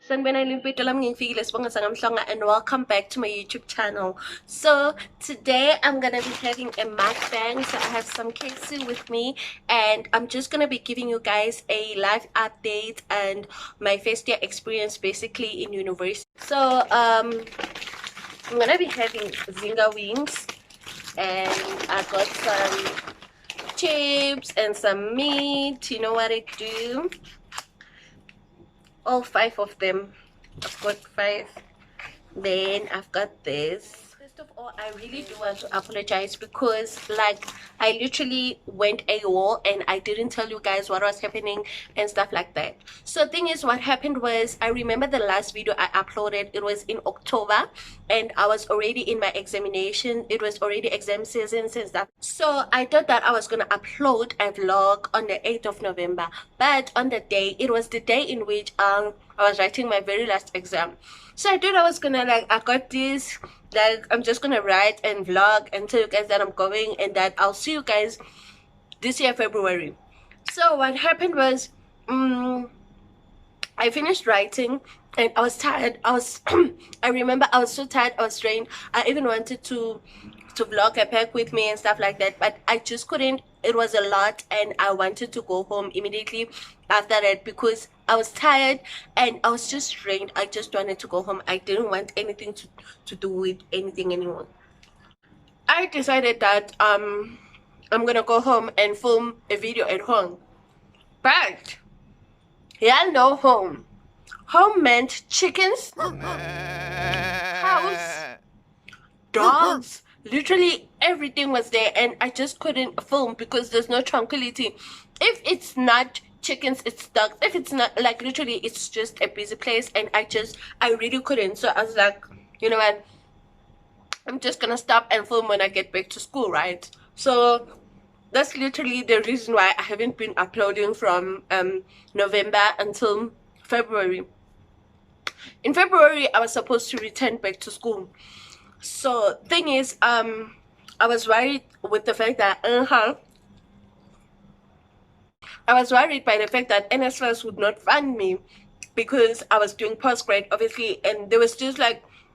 And welcome back to my YouTube channel. So today I'm gonna be having a mukbang. So I have some KFC with me, and I'm just gonna be giving you guys a live update and my first year experience basically in university. So I'm gonna be having zinger wings, and I got some chips and some meat. You know what I do? All 5 of them. I've got 5. Then I've got this. First of all, I really do want to apologize because I literally went AWOL and I didn't tell you guys what was happening and stuff like that. So the thing is, what happened was, I remember the last video I uploaded, it was in October and I was already in my examination. It was already exam season and stuff. So I thought that I was gonna upload a vlog on the 8th of November, but on the day, it was the day in which I was writing my very last exam. So I thought I was gonna I got this, I'm just gonna write and vlog and tell you guys that I'm going and that I'll see you guys this year February. So what happened was, I finished writing and I was tired. I remember I was so tired, I was drained. I even wanted to vlog a pack with me and stuff like that, but I just couldn't. It was a lot and I wanted to go home immediately after that because I was tired and I was just drained. I just wanted to go home. I didn't want anything to do with anything anymore. I decided that I'm gonna go home and film a video at home, but y'all know home meant chickens, house, dogs, literally everything was there, and I just couldn't film because there's no tranquility. If it's not chickens, it's dogs. If it's not, literally it's just a busy place, and I really couldn't. So I was like, you know what, I'm just gonna stop and film when I get back to school, right? So that's literally the reason why I haven't been uploading from November until February. In February I was supposed to return back to school. So thing is, I was worried with the fact that I was worried by the fact that NSFAS would not fund me because I was doing postgrad, obviously, and there was just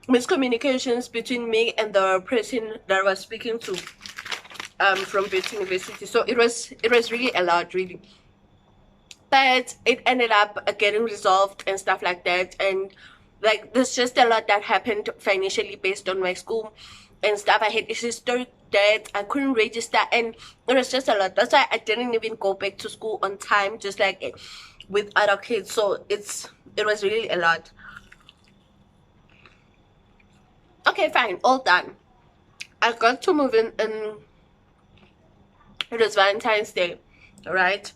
miscommunications between me and the person that I was speaking to from Wits University. So it was really a lot, really, but it ended up getting resolved and stuff like that. And there's just a lot that happened financially based on my school and stuff. I had historic debt, I couldn't register, and it was just a lot. That's why I didn't even go back to school on time, just like with other kids. So it was really a lot. Okay, fine, all done. I got to move in and it was Valentine's Day, right?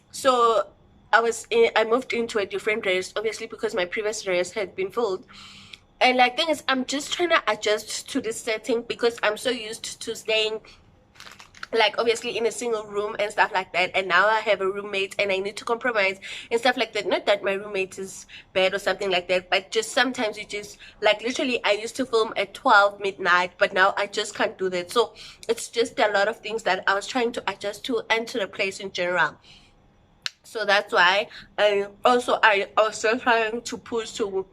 So I moved into a different race, obviously, because my previous race had been filled. And thing is, I'm just trying to adjust to this setting because I'm so used to staying obviously in a single room and stuff like that, and now I have a roommate and I need to compromise and stuff like that. Not that my roommate is bad or something like that, but just sometimes you just literally, I used to film at 12 midnight, but now I just can't do that. So it's just a lot of things that I was trying to adjust to and to the place in general. So that's why I was still trying to push to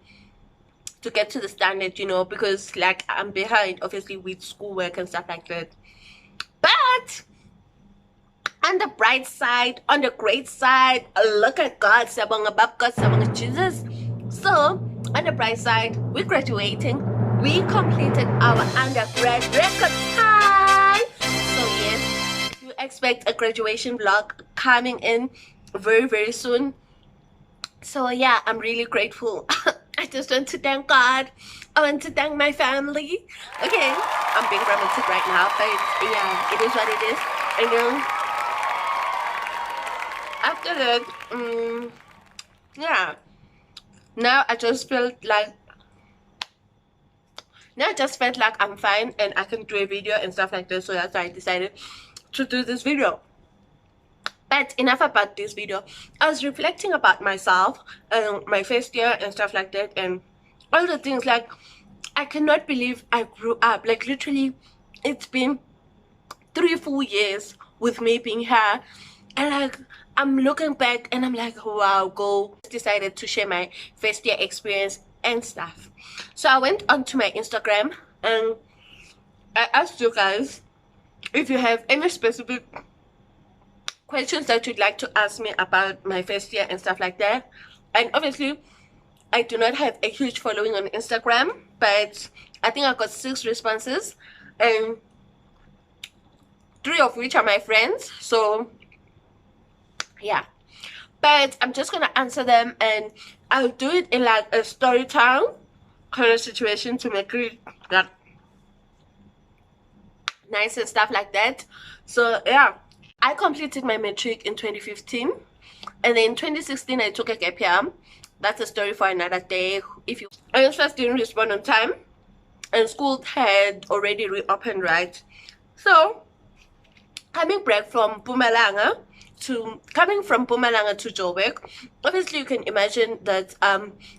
get to the standard, you know, because I'm behind obviously with schoolwork and stuff like that. But on the bright side, on the great side, look at God, sabang above God, sabang Jesus. So on the bright side, we're graduating. We completed our undergrad record time. So yes, you expect a graduation vlog coming in very, very soon. So yeah, I'm really grateful. I just want to thank God. I want to thank my family. Okay, I'm being dramatic right now, but yeah, it is what it is. I know. After that, yeah. Now I just felt like I'm fine and I can do a video and stuff like that. So that's why I decided to do this video. But enough about this video. I was reflecting about myself and my first year and stuff like that, and all the things. I cannot believe I grew up. Literally, it's been 3 full years with me being here, And like, I'm looking back and I'm like, wow, go. Decided to share my first year experience and stuff. So I went onto my Instagram and I asked you guys if you have any specific questions that you'd like to ask me about my first year and stuff like that. And obviously I do not have a huge following on Instagram, but I think I got 6 responses and 3 of which are my friends. So yeah, but I'm just gonna answer them and I'll do it in like a story time kind of situation to make it like nice and stuff like that. So yeah, I completed my matric in 2015 and then in 2016 I took a gap year. That's a story for another day. I just didn't respond on time and school had already reopened, right? So coming from Mpumalanga to Joburg, obviously you can imagine that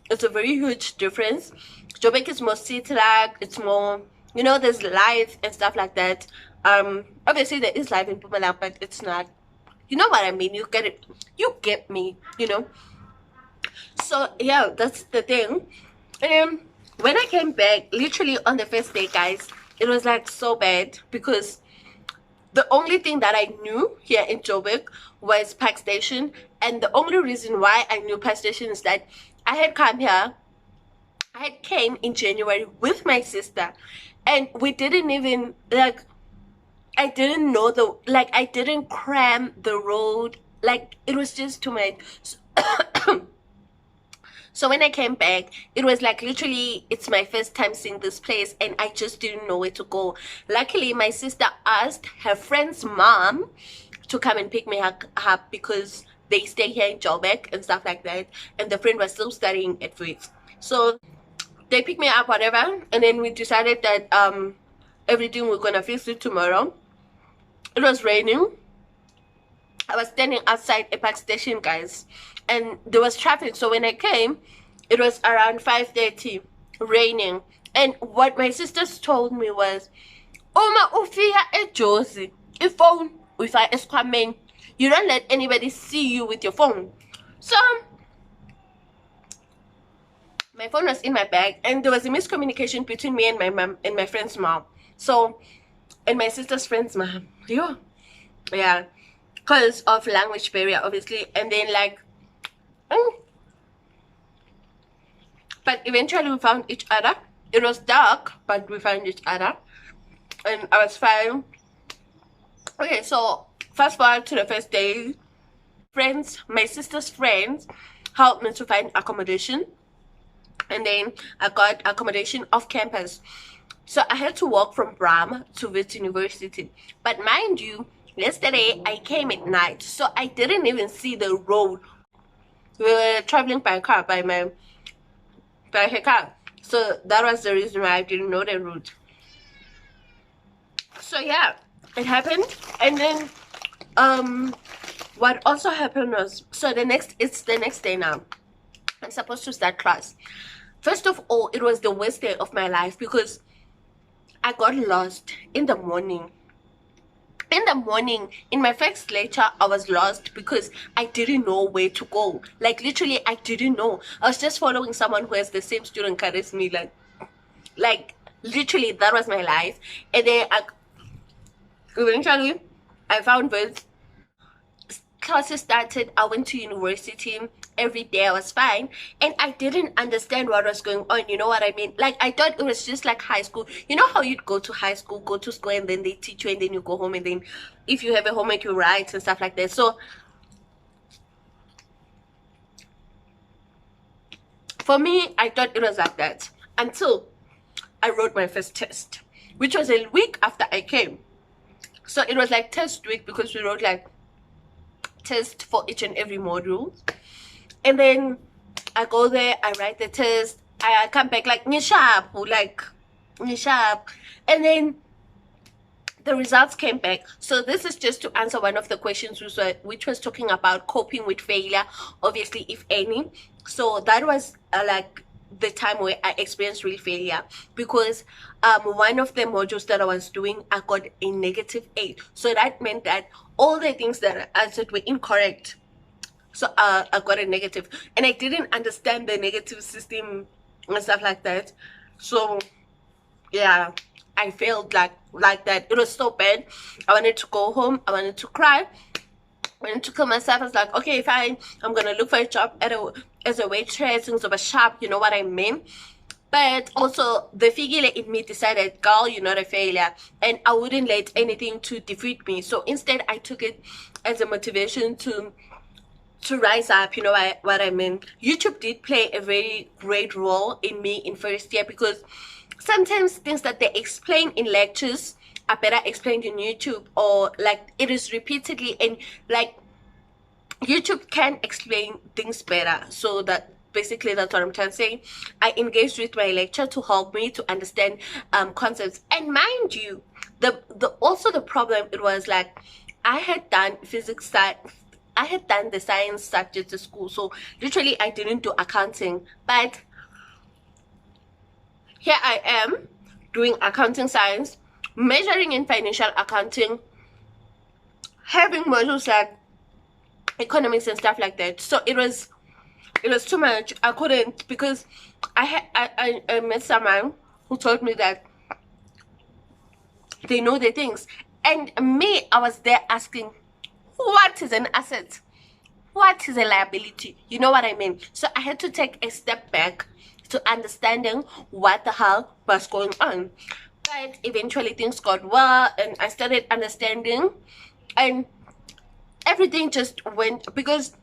it's a very huge difference. Joburg is more city-like, it's more, you know, there's life and stuff like that. Obviously there is life in Mpumalanga, but it's not, you know what I mean, you get it, you get me, you know. So yeah, that's the thing. And when I came back, literally on the first day, guys, it was like so bad because the only thing that I knew here in Joburg was Park Station, and the only reason why I knew Park Station is that I had come here, I had came in January with my sister, and we didn't even, like, I didn't know the, like, I didn't cram the road, like, it was just too much. So when I came back, it was like literally it's my first time seeing this place and I just didn't know where to go. Luckily, my sister asked her friend's mom to come and pick me up because they stay here in Joburg and stuff like that, and the friend was still studying at Wits. So they picked me up, whatever, and then we decided that everything we're gonna fix it tomorrow. It was raining. I was standing outside a Park Station, guys, and there was traffic. So when I came, it was around 5:30, raining. And what my sisters told me was, Oma ufika eJozi, phone without esquaming. You don't let anybody see you with your phone. So my phone was in my bag, and there was a miscommunication between me and my mom and my friend's mom. So, and my sister's friend's mom. Yeah. Because of language barrier, obviously, and then like but eventually we found each other. It was dark, but we found each other and I was fine. Okay, so fast forward to the first day. Friends, my sister's friends helped me to find accommodation, and then I got accommodation off campus. So I had to walk from Bram to Wits University, but mind you, yesterday I came at night, so I didn't even see the road. We were traveling by car, by her car. So that was the reason why I didn't know the route. So yeah, it happened. And then what also happened was, so it's the next day now. I'm supposed to start class. First of all, it was the worst day of my life because I got lost in the morning. In my first lecture, I was lost because I didn't know where to go. Like literally, I didn't know. I was just following someone who has the same student card as me. Like literally, that was my life. And then eventually I found Wits. Classes started. I went to university. Every day I was fine, and I didn't understand what was going on, you know what I mean? Like I thought it was just like high school. You know how you'd go to high school, go to school, and then they teach you, and then you go home, and then if you have a homework you write and stuff like that. So for me, I thought it was like that until I wrote my first test, which was a week after I came. So it was like test week because we wrote like test for each and every module. And then I go there, I write the test, I come back like nishap, and then the results came back. So this is just to answer one of the questions which was talking about coping with failure, obviously, if any. So that was like the time where I experienced real failure, because one of the modules that I was doing, I got a -8. So that meant that all the things that I answered were incorrect. So I got a negative, and I didn't understand the negative system and stuff like that. So yeah, I failed like that. It was so bad. I wanted to go home. I wanted to cry. I wanted to kill myself. I was like, okay, fine, I'm gonna look for a job as a waitress in a shop, you know what I mean? But also the figure in me decided, girl, you're not a failure, and I wouldn't let anything to defeat me. So instead I took it as a motivation to rise up, you know what I mean? YouTube did play a very great role in me in first year, because sometimes things that they explain in lectures are better explained in YouTube, or like it is repeatedly, and like YouTube can explain things better. So that basically that's what I'm trying to say. I engaged with my lecture to help me to understand concepts. And mind you, the problem, it was like I had done I had done the science subjects at school, so literally I didn't do accounting. But here I am doing accounting science, majoring in financial accounting, having modules like economics and stuff like that. So it was too much. I couldn't, because I met someone who told me that they know the things, and me, I was there asking, what is an asset, what is a liability, you know what I mean? So I had to take a step back to understanding what the hell was going on. But eventually things got well, and I started understanding, and everything just went. Because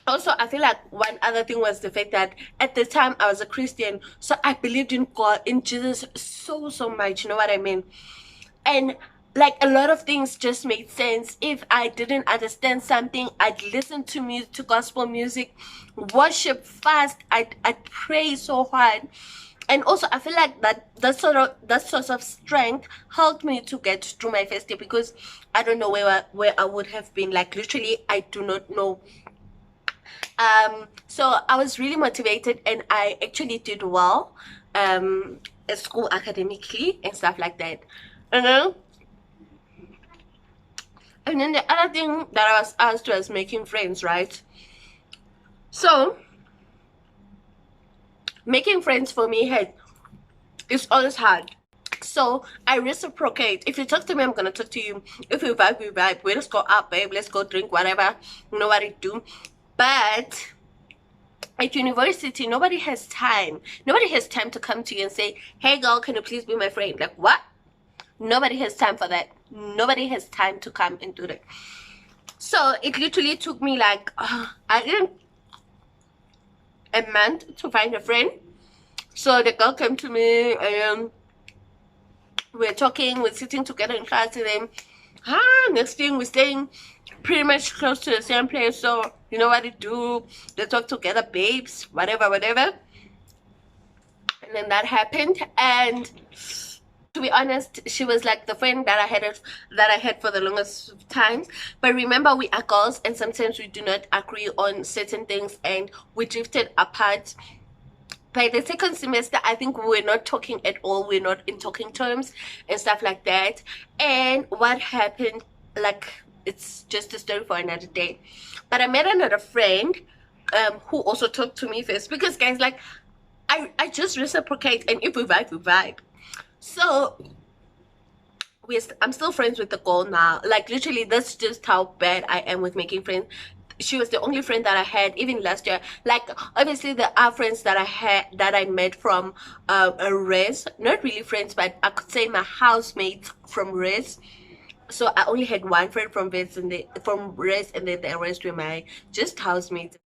also I feel like one other thing was the fact that at the time I was a Christian, so I believed in God, in Jesus so much, you know what I mean? And like a lot of things just made sense. If I didn't understand something, I'd listen to music, to gospel music, worship, fast, I'd pray so hard. And also I feel like that sort of strength helped me to get through my first year, because I don't know where I would have been. Like literally I do not know. So I was really motivated, and I actually did well at school academically and stuff like that. And then the other thing that I was asked was making friends, right? So making friends for me is always hard. So I reciprocate. If you talk to me, I'm gonna talk to you. If we vibe, we vibe. We just go out, babe, let's go drink, whatever, you know what I do. But at university, nobody has time to come to you and say, hey girl, can you please be my friend? Like, what? Nobody has time for that. Nobody has time to come and do that. So it literally took me like a month to find a friend. So the girl came to me, and we're talking, we're sitting together in class, and then next thing we're staying pretty much close to the same place. So you know what they do, they talk together, babes, whatever. And then that happened, and to be honest, she was like the friend that I had for the longest times. But remember, we are girls, and sometimes we do not agree on certain things, and we drifted apart. By the second semester, I think we were not talking at all. We're not in talking terms and stuff like that. And what happened, like, it's just a story for another day. But I met another friend who also talked to me first, because guys, like, I just reciprocate, and if we vibe, we vibe. So I'm still friends with the girl now. Like literally, that's just how bad I am with making friends. She was the only friend that I had even last year. Like obviously there are friends that I met from a res, not really friends, but I could say my housemates from res. So I only had one friend from res, and then the rest were my just housemates.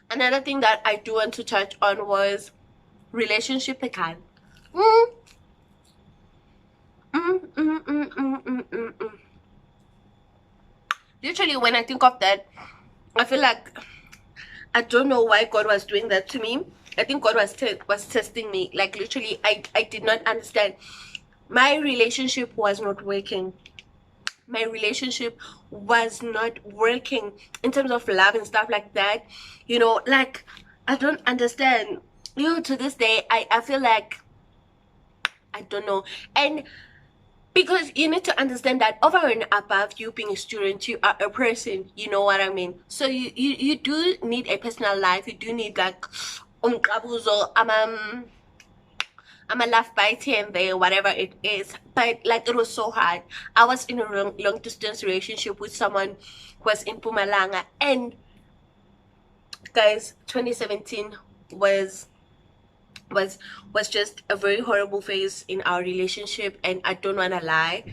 Another thing that I do want to touch on was relationship again. Literally, when I think of that, I feel like I don't know why God was doing that to me. I think God was testing me. Like literally, I did not understand. My relationship was not working. My relationship was not working in terms of love and stuff like that. You know, like I don't understand. You know, to this day, I feel like I don't know. And because you need to understand that over and above you being a student, you are a person, you know what I mean? So you do need a personal life. You do need like I'm a laugh bite here and there, whatever it is. But like it was so hard. I was in a long distance relationship with someone who was in Pumalanga, and guys, 2017 was just a very horrible phase in our relationship, and I don't want to lie,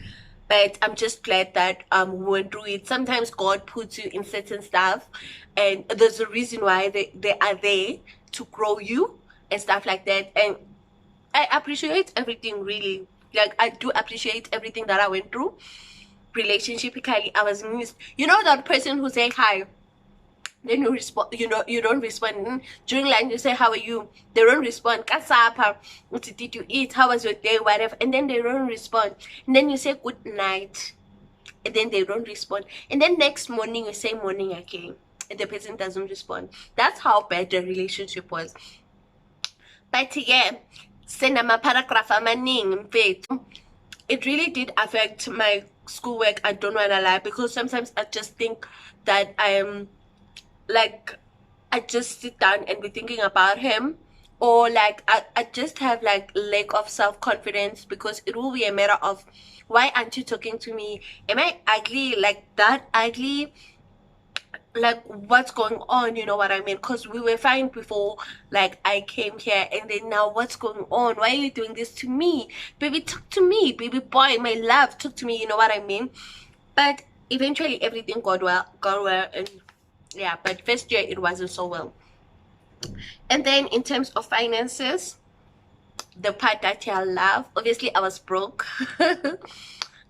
but I'm just glad that we went through it. Sometimes God puts you in certain stuff, and there's a reason why they are there to grow you and stuff like that. And I appreciate everything, really. Like, I do appreciate everything that I went through. Relationshipically, I was missed. You know that person who say hi, then you respond, you don't respond. During lunch you say how are you, they don't respond. Kasapa, what did you eat, how was your day, whatever, and then they don't respond. And then you say good night, and then they don't respond. And then next morning you say morning again, and the person doesn't respond. That's how bad the relationship was. But yeah, paragraph it really did affect my schoolwork. I don't want to lie, because sometimes I just think that I am like, I just sit down and be thinking about him, or like I just have like lack of self-confidence, because it will be a matter of, why aren't you talking to me? Am I ugly, like that ugly? Like, what's going on? You know what I mean? Because we were fine before like I came here, and then now what's going on? Why are you doing this to me? Baby, talk to me. Baby boy, my love, talk to me. You know what I mean? But eventually everything got well, and yeah, but first year it wasn't so well. And then in terms of finances, the part that I love, obviously I was broke. I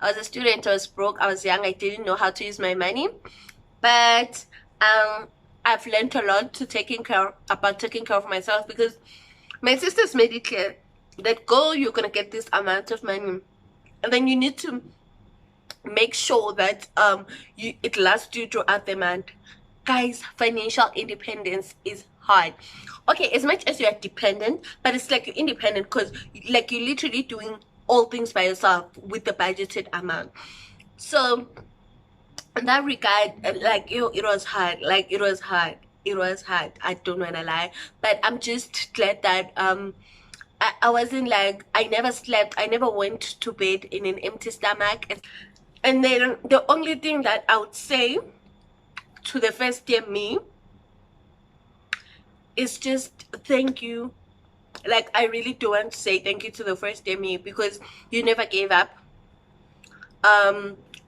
was a student, I was broke, I was young, I didn't know how to use my money. But I've learned a lot about taking care of myself, because my sisters made it clear that, girl, you're gonna get this amount of money, and then you need to make sure that it lasts you throughout the month. Guys, financial independence is hard. Okay, as much as you are dependent, but it's like you're independent because like you're literally doing all things by yourself with the budgeted amount. So in that regard, like, it was hard. Like, it was hard. I don't want to lie, but I'm just glad that I wasn't like, I never slept, I never went to bed in an empty stomach. And then the only thing that I would say to the first year me is just thank you. Like, I really do want to say thank you to the first year me, because you never gave up.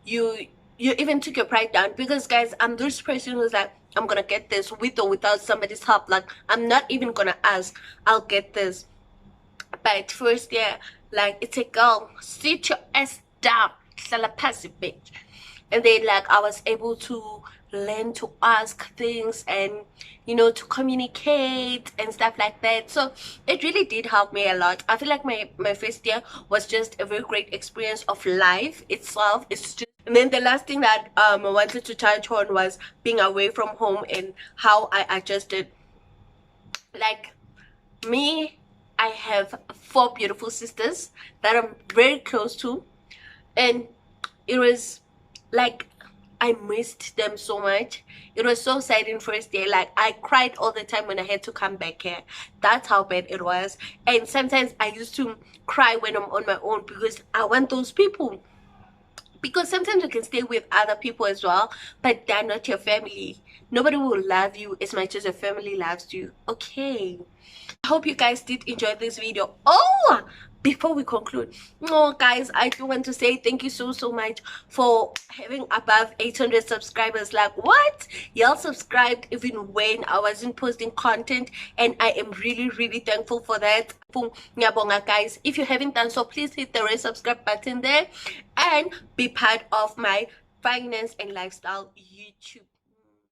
You even took your pride down, because guys, I'm this person who's like, I'm gonna get this with or without somebody's help. Like, I'm not even gonna ask, I'll get this. But first year, like, it's a girl, sit your ass down, passive bitch. And then like I was able to learn to ask things, and to communicate and stuff like that. So it really did help me a lot. I feel like my first year was just a very great experience of life itself. It's just, and then the last thing that I wanted to touch on was being away from home and how I adjusted. Like me, I have 4 beautiful sisters that I'm very close to, and it was like I missed them so much. It was so sad in first day. Like, I cried all the time when I had to come back here. That's how bad it was. And sometimes I used to cry when I'm on my own, because I want those people. Because sometimes you can stay with other people as well, but they're not your family. Nobody will love you as much as your family loves you. Okay, I hope you guys did enjoy this video. Oh, before we conclude, guys, I do want to say thank you so much for having above 800 subscribers. Like, what? Y'all subscribed even when I wasn't posting content, and I am really thankful for that. Guys, if you haven't done so, please hit the red subscribe button there and be part of my finance and lifestyle YouTube